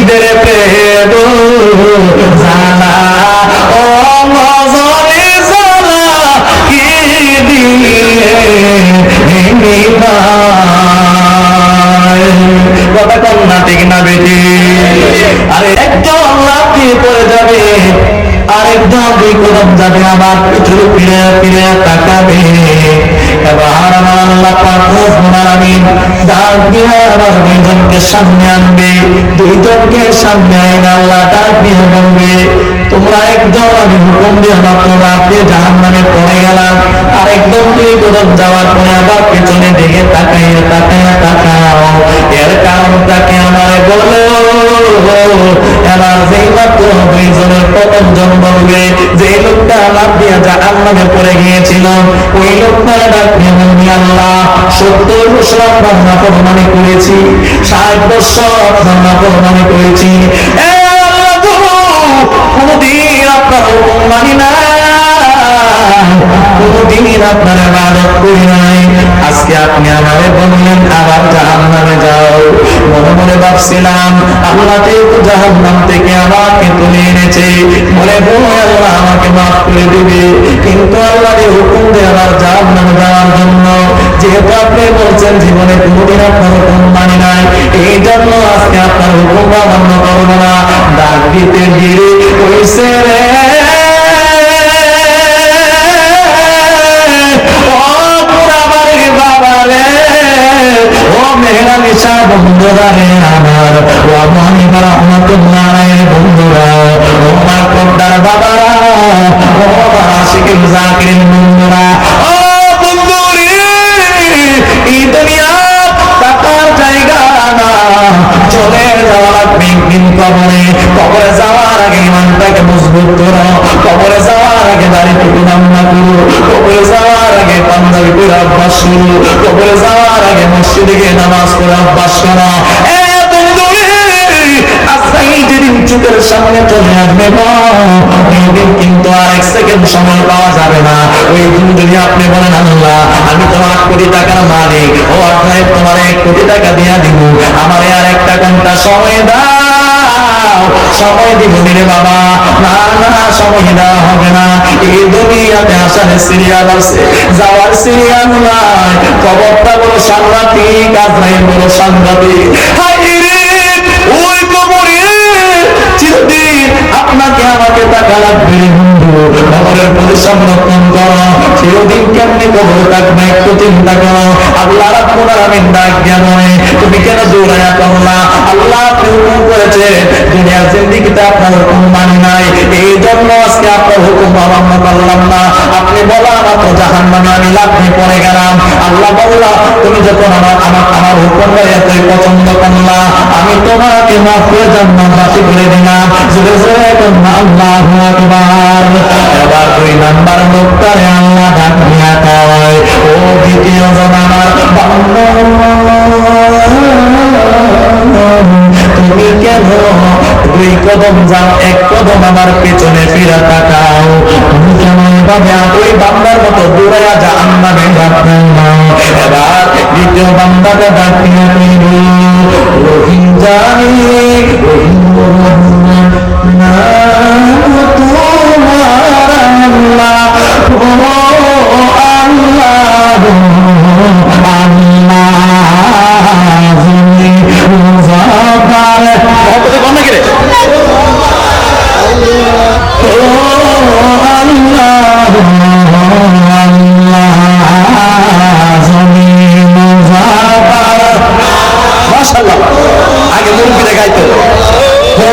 ঈদের প্রেম জানা ও মজরে জানা কি দিয়ে কথা কন্যা ঠিক না বেটি? আরে একজন লাফিয়ে পড়ে যাবে, আরেকজন দুই কদম যাবে, আবার পিছু ফিরে ফিরে তাকাবে। এবার আমার আল্লাহ পাক রব্বুল আলামিন ডাক দিয়ে আবার দুইজনকে সামনে আনবে। দুইজনকে সামনে আইন আল্লাহ ডাক দিয়ে বলবে, তোমরা একজন আমি হুকুম দিয়ে মাত্র আপনি জাহান্নামে পড়ে গেলাম, আরেকজন দুই কদম যাওয়ার পরে আবার পিছনে দিকে তাকাইয়া তাকাইয়া তাকাও। এর কারণটাকে আমার বলো। এবার যেই মাত্র দুইজনের প্রথম জন বলবে, যে লোকটা লাফ দিয়ে জাহান্নামে পড়ে গিয়েছিল, ওই লোকটা ডাক দিয়ে বলবে, আল্লাহ 70 বছর আপনার নাফরমানি করেছি, 60 বছর আপনার নাফরমানি করেছি, কোনদিন আপনার হুকুম মানি না, কোনদিন আপনার ইবাদত করি নাই, আজকে আপনি আমারে বললেন আবার জাহান্নামে যাও। মনে মনে ভাবছিলাম আল্লাহ যেহেতু জাহান্নাম থেকে আমাকে তুলে এনেছে, মনে হয় আল্লাহ আমাকে মাফ করে দিবে, কিন্তু আল্লাহ যে হুকুম দিয়ে আবার জাহান্নামে যাওয়ার জন্য, যেহেতু আপনি বলছেন জীবনে কোনদিন আপনার হুকুম মানি নাই, এই জন্য আজকে আপনার হুকুম অমান্য করবো না। ডাক দিতে গিয়ে কইছে রে বন্ধুরা রে আমার, ও মনি রহমাতুল্লাহ বন্ধুরা, ও মার কোটার বাবারা, ও আশিকিন জাকিরিন বন্ধুরা, ও বন্ধুরে, এই দুনিয়া টাকার জায়গা না, চলে যাওয়া লাগবে একদিন কবরে। কবরে যাওয়ার আগে ইমানটাকে মজবুত করো, কবরে যাওয়ার আগে দাড়িটুকু নাম্না করো, কবরে যাওয়ার আগে পাঞ্জাবি করে অভ্যাস করো, কবরে যাওয়ার আগে মসজিদে গিয়ে নামাজ পড়ে অভ্যাস করো। যেদিন চোখের সামনে চলে আসবে ওইদিন কিন্তু আর 1 সেকেন্ড সময় পাওয়া যাবে না। ওই দিন যদি আপনি বলেন আল্লাহ আমি তো 8 কোটি টাকার মালিক, ও আপনার তোমার 1 কোটি টাকা দিয়া দিব, আমার আর 1 ঘন্টা সময় দাও, সময় দিব রে বাবা, না না সময় দেওয়া হবে না। এই দুনিয়াতে আসার সিরিয়াল আছে, যাওয়ার সিরিয়াল নাই। কবরটা বড় সাংঘাতিক, আজরাইল বড় সাংঘাতিক। ওই কবরে চিরদিন আপনাকে আমাকে টাকা লাগবে বন্ধু, কবরের প্রতি সংরক্ষণ করো। চিরদিন কেমনি কবর থাকবে একটু চিন্তা করো। আল্লাহ রাব্বুল আলামিন ডাক দিয়া বলে, তুমি কেন দৌড়াইয়া করলা? আল্লাহ আপনি হুকুম করেছে, দুনিয়ার জিন্দেগিতে আপনার হুকুম মানি নাই, এই জন্য আজকে আপনার হুকুম অমান্য করলাম না। আপনি বলা মাত্র জাহান্নামে আমি লাফিয়ে পড়ে গেলাম। আল্লাহ বললা, তুমি যখন আমার হুকুম এতই পছন্দ করলা, আমি তোমাকে মাফ করে জান্নাতবাসী করে দিলাম। জোরে জোরে বলুন আল্লাহু আকবার। এবার 2 নাম্বার লোকটারে আল্লাহ ডাক দিয়া কয়, ও দ্বিতীয় জন আমার বান্দা, তুমি কেন 2 কদম যাও, 1 কদম আমার পেছনে ফিরে তাকাও? তুমি কেন এভাবে ওই বান্দার মতো দৌড়াইয়া জাহান্নামে যাচ্ছেন না? এবার দ্বিতীয় বান্দাকে ডাক দিয়া কইল, রহিম জানি না তোমার আল্লাহ, ও আল্লাহ আল্লাহ যিনি মুজাফফর, ও আল্লাহ আল্লাহ যিনি মুজাফফর। মাশাআল্লাহ, আগে মুরব্বিরা গাইতো, ও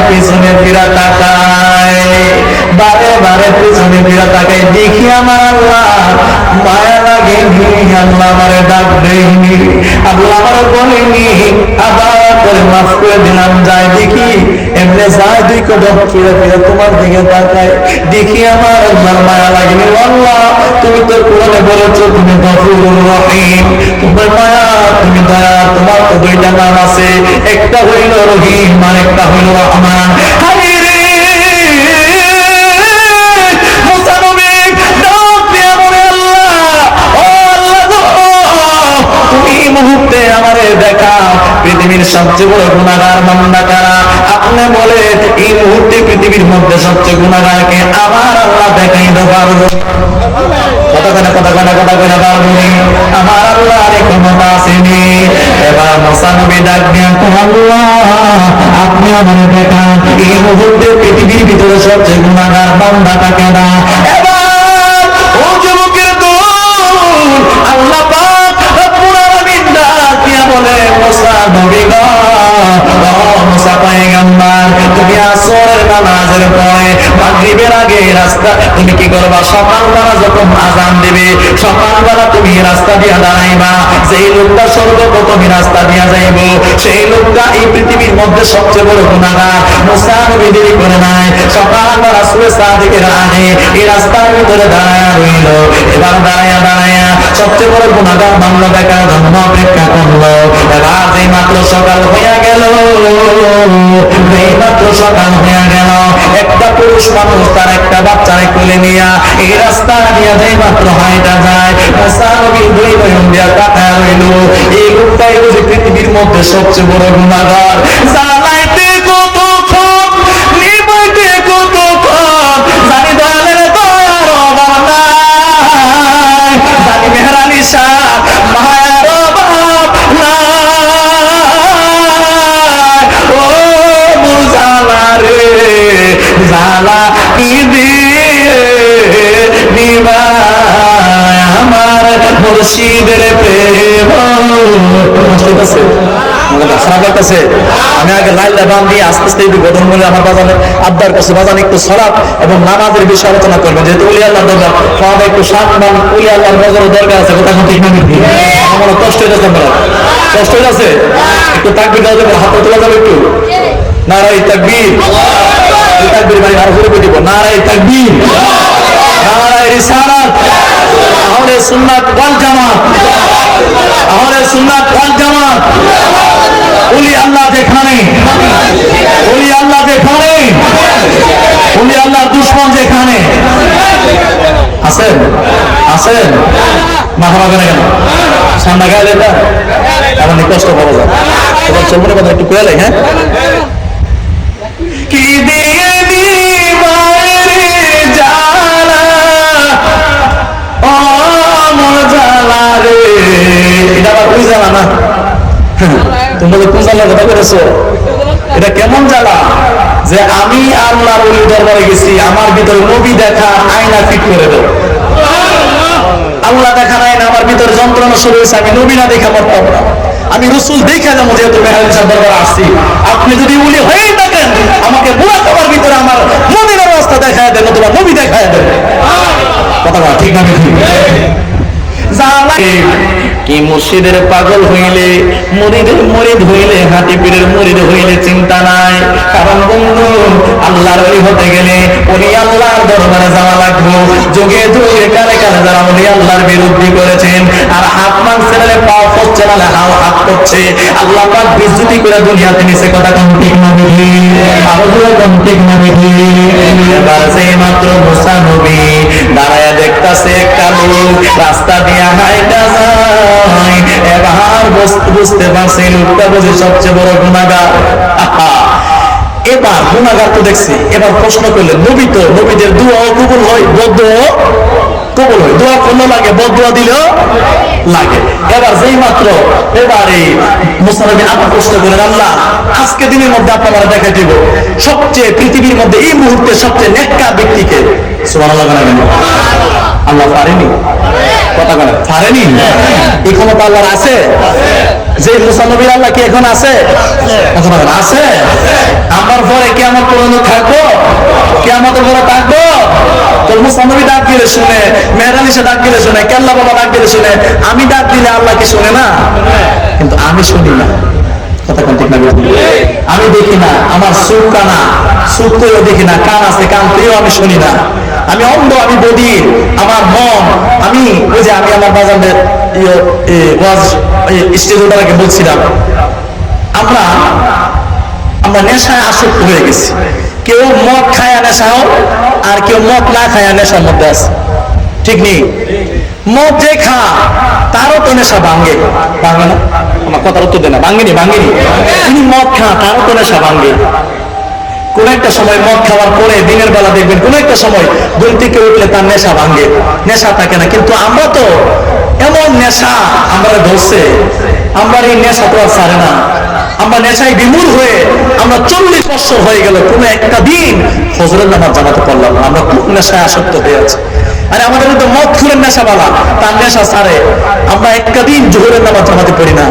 পিছনে ফিরা তাকায়, বারে বারে পিছনে ফিরা তাকায়, দেখি আমার আল্লাহ মায়া লাগে, আল্লাহ আমারে ডাক দেয়নি, আল্লাহ আমারে বলেনি, আবার করে মাফ করে দিলাম। যায় দেখি এমনি যায়, দুই কদম ফিরে ফিরে তোমার দিকে তাকায়, দেখি আমার আল্লাহর মায়া লাগেনি। আল্লাহ তুমি তো কোরআনে বলেছো তুমি গফুরুর রহিম, তোমার মায়া তুমি দয়া, তোমার তো দুইটা নাম আছে, একটা হইল রহিম আর একটা হইল রহমান। মুহূর্তে আমারে দেখা পৃথিবীর সবচেয়ে বড় গুনাহগার বান্দা কারা? আপনি বলে এই মুহূর্তে পৃথিবীর মধ্যে সবচেয়ে গুনাহগারকে আমার আল্লাহ দেখাইতে পারবো? কথা কথা পারবনি, আমার আল্লাহ আর ক্ষমতা আসেনি। এবার মুসা নবী ডাক দিয়ে আল্লাহ আপনি আমারে দেখান এই মুহূর্তে পৃথিবীর ভিতরে সবচেয়ে গুনাহগার বান্দাটা কেনা? এবার ও যুবকের দল, আল্লাহ বলে মুসা নবী গো, মুসা পয়গম্বর, তুমি আসরের নামাজের পরে মাগরিবের আগে রাস্তা তুমি কি করবা? সকালবেলা যখন আযান দিবে সকালবেলা তুমি রাস্তা দিয়া দাঁড়াইবা, যেই লোকটা সর্বপ্রথম রাস্তা দিয়া যাইব সেই লোকটা এই পৃথিবীর মধ্যে সবচেয়ে বড় গুনাহগার। মুসা নবী দেরি করে নাই, সকালবেলা রাসূলের সাদিকের আগে এই রাস্তার ভিতরে দাঁড়ায়া রইল। এবার দাঁড়ায়া সবচেয়ে বড় গুনাহগার বান্দা দেখার জন্য অপেক্ষা করলো। এবার যেই মাত্র সকাল হইয়া গেল, একটা পুরুষ মানুষ তার একটা বাচ্চারে কোলে নিয়া এই রাস্তা দিয়া যেই মাত্র হাইটা যায়, মুসা নবী দুই নয়ন দিয়া তাকায়া রইল। এই লোকটাই বুঝি পৃথিবীর মধ্যে সবচেয়ে বড় গুনাহগার। জ্বালাইতে কতক্ষণ, নিবাইতে কতক্ষণ, জানি দয়ালের দয়ার অভাব নাই, জানি মেহরানি শাহ মায়ার অভাব নাই। ও মুজালা রে জালা কি দিয়ে নিবায় আমার মুর্শিদের প্রেম। মুর্শিদ আছে খারাপ লাগতেছে, আমি আগে লাইলা বান দিয়ে আস্তে আস্তে গঠন বলে আমার বাজানে আব্বার কাছে বাজান একটু সালাত এবং নামাজের বিষয়ে আলোচনা করবেন, যেহেতু উলি আল্লাহ দরকার সবাই একটু সম্মান, উলি আল্লাহর নজরের দরকার আছে। কথা ঠিক না? আমার কষ্ট হয়ে যাচ্ছে, কষ্ট হয়ে যাচ্ছে, একটু তাকবীর দেওয়া যাবে, হাতে তোলা যাবে একটু। নারায়ে তাকবীর, তাকবীর ভাই আর ঘুরে দিব, নারায়ে তাকবীর, নারায়ে রিসালাত, আহলে সুন্নাত ওয়াল জামাত, আহলে সুন্নাত ওয়াল জামাত। উলি আল্লাহ যেখানে, উলি আল্লাহ যেখানে, উলি আল্লাহর দুশমন যেখানে আছেন আছেন না হবে না কেন? ঠান্ডা গায়ে এটা এমন কষ্ট পাওয়া যায়। এবার চলমনে কথা একটু কোয়ালে, হ্যাঁ কি দিয়ে দিবারে জালা ও মজালা রে, এটা আবার ওই জ্বালা না, তোমরা কোন জ্বালার কথা বলেছো? এটা কেমন জ্বালা যে আমি আল্লাহর ওলির দরবারে গেছি, আমার ভিতরে নবী দেখা আয়না ফিট করে দেব। আল্লাহ দেখা নাই না, আমার ভিতরে যন্ত্রণা শুরু হয়েছে, আমি নবী না দেখা পারতাম না, আমি রসুল দেখে যাবো, যেহেতু মেহরাজ দরবারে আসছি। আপনি যদি উলি হয়ে থাকেন আমাকে বুড়া তোমার ভিতরে আমার নবীর অবস্থা দেখায় দেন, তোমার নবী দেখায় দেন। কথা বলা ঠিক না? কি মুর্শিদের পাগল হইলে, মুরিদের মুরিদ হইলে, হাতি পীরের মুরিদ হইলে চিন্তা নাই। কারণ বন্ধু আল্লাহর ওলি হতে গেলে ওলি আল্লাহর দরবারে যাওয়া লাগবে। যুগে যুগে কালে কালে যারা ওলি আল্লাহর বিরুদ্ধে করেছেন আর হাত মানছে না, পাও করছে না, হাও হাত করছে, আল্লাহ পাক বিচ্যুতি করে দুনিয়াতে নিচে। কথা কোন ঠিক না বুঝি? আরো কোন ঠিক না বুঝি? এবার সেই মাত্র মুসা নবী দাঁড়ায় দেখতাছে একটা লোক রাস্তা দিয়া হাইটা যায়। এবার বুঝতে পারছে লোকটা বুঝি সবচেয়ে বড় গুনাহগার। এবার গুনাহগার তো দেখছি, এবার প্রশ্ন করলেন নবী তো, নবীদের দোয়া কবুল হয়, বদদোয়া কবুল হয়, দোয়া করলে লাগে, বদদোয়া দিলেও লাগে। এবার যেই মাত্র এবারে মুসা নবী আবার প্রশ্ন করেন, আল্লাহ আজকে দিনের মধ্যে আপনারা দেখা দিব সবচেয়ে পৃথিবীর মধ্যে এই মুহূর্তে সবচেয়ে নেককার ব্যক্তিকে। সুবহানাল্লাহ বলেন। আল্লাহ পারেনি? কথা বলেন, পারেনি? এই ক্ষমতা আল্লাহর আছে? যে মুসা নবীর আল্লাহ কি এখন আছে? আছে। আমার পরে কিয়ামত পর্যন্ত থাকবো, কিয়ামতের পরে থাকবো। তো মুসা নবী ডাক দিলে শুনে, মেহরান এসে ডাক দিলে শুনে, কেল্লা বাবা ডাক দিলে শুনে, আমি ডাক দিলে আল্লাহ কি শুনে না? কিন্তু আমি শুনি না। কথা কোন ঠিক না? আমি দেখি না, আমার চোখ কানা, চোখ করেও দেখি না, কান আছে কান করেও আমি শুনি না, আমি অন্ধ, আমি বধির, আমার মন, আমি ওই যে আমি আমার বাজারের স্টেজ ওঠার আগে বলছিলাম, আমরা নেশায় আসক্ত হয়ে গেছি। কেউ মদ খায়া নেশাও, আর কেউ মদ না খায়া নেশার মধ্যে আছে, ঠিক নেই? মদ যে খা তারও তো নেশা ভাঙ্গে, ভাঙ্গে না? আমার কথার উত্তর দেয় না, ভাঙ্গেনি ভাঙ্গেনি। তিনি মদ খা তারও তো নেশা ভাঙ্গে। কোন একটা সময় মদ খাওয়ার পরে দিনের বেলা দেখবেন কোন একটা সময় ঘুম থেকে উঠলে তার নেশা ভাঙ্গে, নেশা থাকে না। কিন্তু আমরা তো এমন নেশা আমরা ধরছে, আমরা এই নেশা তো আর ছাড়ে না। আমরা নেশায় বিমূঢ় হয়ে আমরা 40 বছর হয়ে গেল কোন একটা দিন ফজরের নামাজ জামাতে পড়লাম না। আমরা খুব নেশায় আসক্ত হয়ে আছি। আরে আমাদের মধ্যে মদ খুলের নেশা বালা, তার নেশা ছাড়ে। আমরা একটা দিন জোহরের নামাজ জামাতে পড়ি না,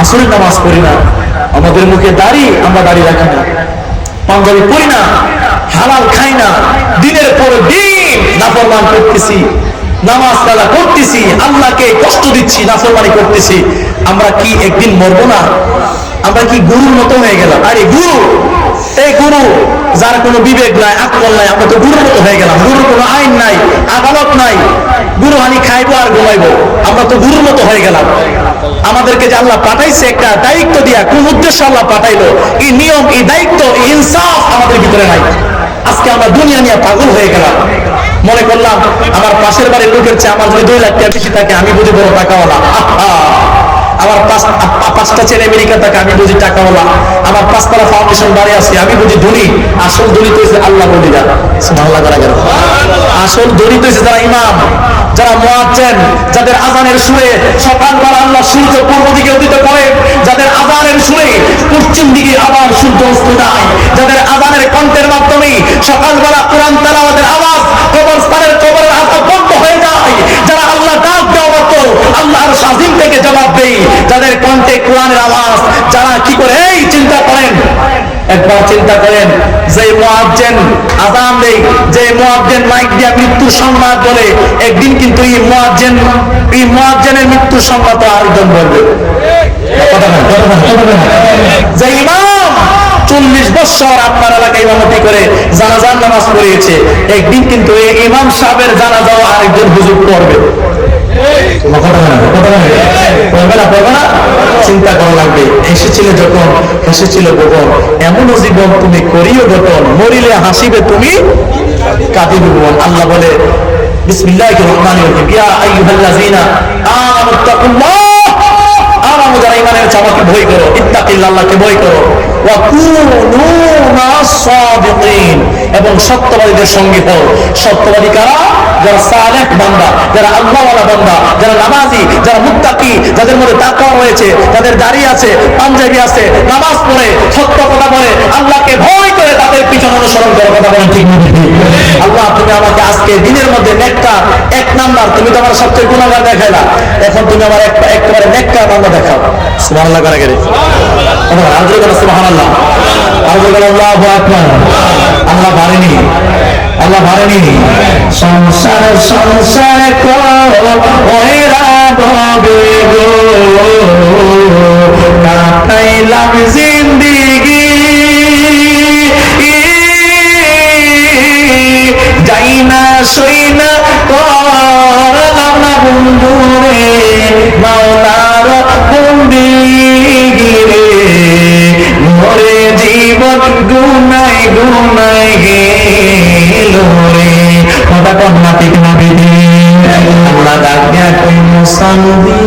আসরের নামাজ পড়ি না, আমাদের মুখে দাড়ি, আমরা দাড়ি রাখি না, পাঞ্জাবি পড়ি না, হালাল খাই না, দিনের পর দিন নাফরমান করতেছি, নামাজ কালা করতেছি, আল্লাহকে কষ্ট দিচ্ছি, নাফরমানি করতেছি। আমরা কি একদিন মরবো না? আমরা কি গুরুর মতো হয়ে গেলাম? আরে গুরু, এই গুরু যার কোনো বিবেক নাই, আকল নাই, আমরা তো গুরুর মতো হয়ে গেলাম। গুরুর কোনো আইন নাই, আদালত নাই, গুরু হানি খাইবো আর ঘুমাইবো, আমরা তো গুরুর মতো হয়ে গেলাম। আমাদেরকে যে আল্লাহ পাঠাইছে একটা দায়িত্ব দিয়া, কোন উদ্দেশ্য আল্লাহ পাঠাইলো, এই নিয়ম, এই দায়িত্ব, এই ইনসাফ আমাদের ভিতরে নাই। আজকে আমরা দুনিয়া নিয়ে পাগল হয়ে গেলাম। মনে করলাম আমার পাশের বাড়ির লোকের চেয়ে আমার যদি 2 লাখ টাকা বেশি থাকে আমি বুঝি বড় টাকাওয়ালা। আমার 5টা ছেলে আমেরিকা থাকে আমি বুঝি টাকাওয়ালা। আমার 5তলা ফাউন্ডেশন বাড়ি আছে আমি বুঝি ধনী। আসল ধনী তো হয়েছে আল্লাহ বলিরা, সুবহানাল্লাহ করা গেল। আসল ধনী তো হয়েছে যারা ইমাম, যারা মুয়াজ্জিন, যাদের আযানের সুরে সকালবেলা আল্লাহ সূর্য পূর্ব দিকে উদিত করে, যাদের আযানের সুরে পশ্চিম দিকে আবার সূর্য অস্ত যায়, যাদের আযানের কণ্ঠের মাধ্যমে সকালবেলা কোরআন তেলাওয়াতের আওয়াজ কবরস্থানের কবরের আযাব বন্ধ হয়ে যায়, যারা আল্লাহ ডাক দেওয়া মাত্র আল্লাহর শাসিম থেকে জবাব দেয়, যাদের কণ্ঠে কোরআনের আওয়াজ, যারা কি করে, এই চিন্তা করেন, একবার চিন্তা করেন, যে মুয়াজ্জিন আযান দেয়, যে মুয়াজ্জিন মাইক দিয়ে মৃত্যুর সংবাদ বলে, একদিন কিন্তু এই মুয়াজ্জিনের মৃত্যুর সংবাদ আরেকজন বলবে। যে ইমাম 40 বছর আপনার এলাকায় ইমামতি করে জানাজার নামাজ পড়িয়েছে, একদিন কিন্তু এই ইমাম সাহেবের জানাজাও আরেকজন হুজুর পড়বে। চিন্তা করা লাগবে। এসেছিল যখন হেসেছিল গোপন, এমনও জীবন তুমি করিও গঠন, মরিলে হাসিবে তুমি কাঁদিবে ভুবন। আল্লাহ বলে বিসমিল্লাহির রহমানির রহিম, ইয়া আইয়ুহাল্লাযীনা আমানুত্তাকুল্লাহ, আমানু যারা ঈমান এনেছো আমাকে ভয় করো, ইত্তাকিল্লাহ, আল্লাহকে ভয় করো, ওয়া কুনু মা'আস সাদিকিন, এবং সত্যবাদীদের সঙ্গে হও। সত্যবাদী কারা? যারা সালেহ বান্দা, যারা আল্লাহওয়ালা বান্দা, যারা নামাজি, যারা মুত্তাকি, যাদের মধ্যে তাকওয়া রয়েছে, যাদের দাড়ি আছে, পাঞ্জাবি আছে, নামাজ পড়ে, সত্য কথা বলে, আল্লাহকে ভয় করে, তাদের পিছনে অনুসরণ করে। কথা বলেন ঠিক না? আল্লাহ তুমি আমাকে আজকে দিনের মধ্যে নেককার 1 নাম্বার, তুমি তো আমার সবচেয়ে গুনাহগার দেখাইলা, এখন তুমি আমার একেবারে নেককার বান্দা দেখাও। সুবহানাল্লাহ করে গেলে আর জোরে বলো সুবহানাল্লাহ, আর জোরে বলো আল্লাহু আকবার। আল্লাহ পারেনি, আল্লাহ পারেনি। সংসার সংসার কইরা হবে গো, কাটাইলাম জিন্দেগি, যাই না সই না করলাম না বন্ধু রে, মাওলার বন্দেগি রে, মরে জীবন গুনায় গুনায় গেল রে। কথা কন্যা ঠিক না বিধি? আল্লাহ ডাকিয়া কই মুসান্দি,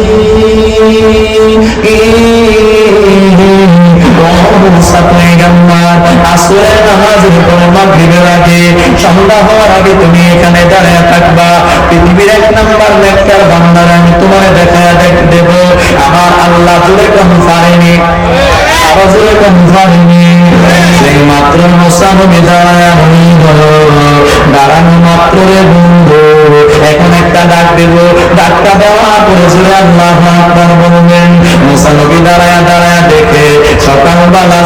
আসরের নামাজের পর মাগরিবের আগে, সন্ধ্যা হওয়ার আগে তুমি এখানে দাঁড়িয়ে থাকবা। পৃথিবীর 1 নাম্বার নেককার বান্দার আমি তোমার দেখায়া দেব। আমার আল্লাহ জোরে কম পারেনি, আরো জোরে কম পারেনি। সেই মাত্র মুসা নবী দাঁড়ানো মাত্র রে বন্ধু, এখন একটা ডাক দেব, ডাকটা দেওয়া করে জোরে আল্লাহু আকবার বলবেন। মুসা নবী দাঁড়ায়া দাঁড়ায়া দেখে সকালবেলা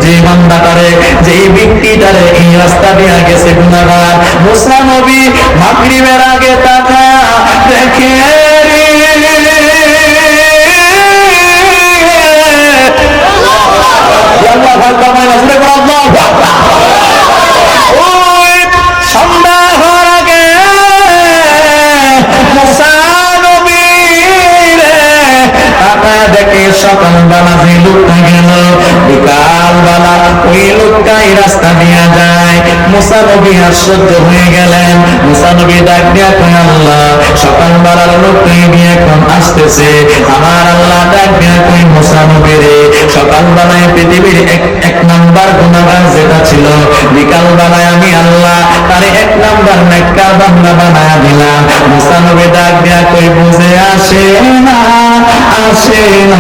যে বান্দাটারে যে ব্যক্তিটারে এই রাস্তা দিয়া গেছে গুনাহগার, মুসা নবী মাগরিবের আগে তাকায়া দেখে সন্ধ্যা হওয়ার আগে মুসা নবী তাকায়া দেখে সকালবেলা যে লোকটা গেল বিকালবেলা ওই লোকটা এই রাস্তা দিয়া যায়। মুসা নবী আশ্চর্য হয়ে গেলেন। মুসা নবী ডাক দিয়া কয়, আল্লাহ সকালবেলার লোকটাই নিয়ে এখন আসতেছে। আমার আল্লাহ ডাক দিয়া কয়, মুসা নবী রে, সকালবেলায় পৃথিবীর এক নাম্বার গুনাহগার যেটা ছিল, বিকালবেলায় আমি আল্লাহ তারে 1 নাম্বার নেককার বান্দা বানায়া দিলাম। মুসা নবী ডাক দিয়া কয়, বুঝে আসে না, আসে না।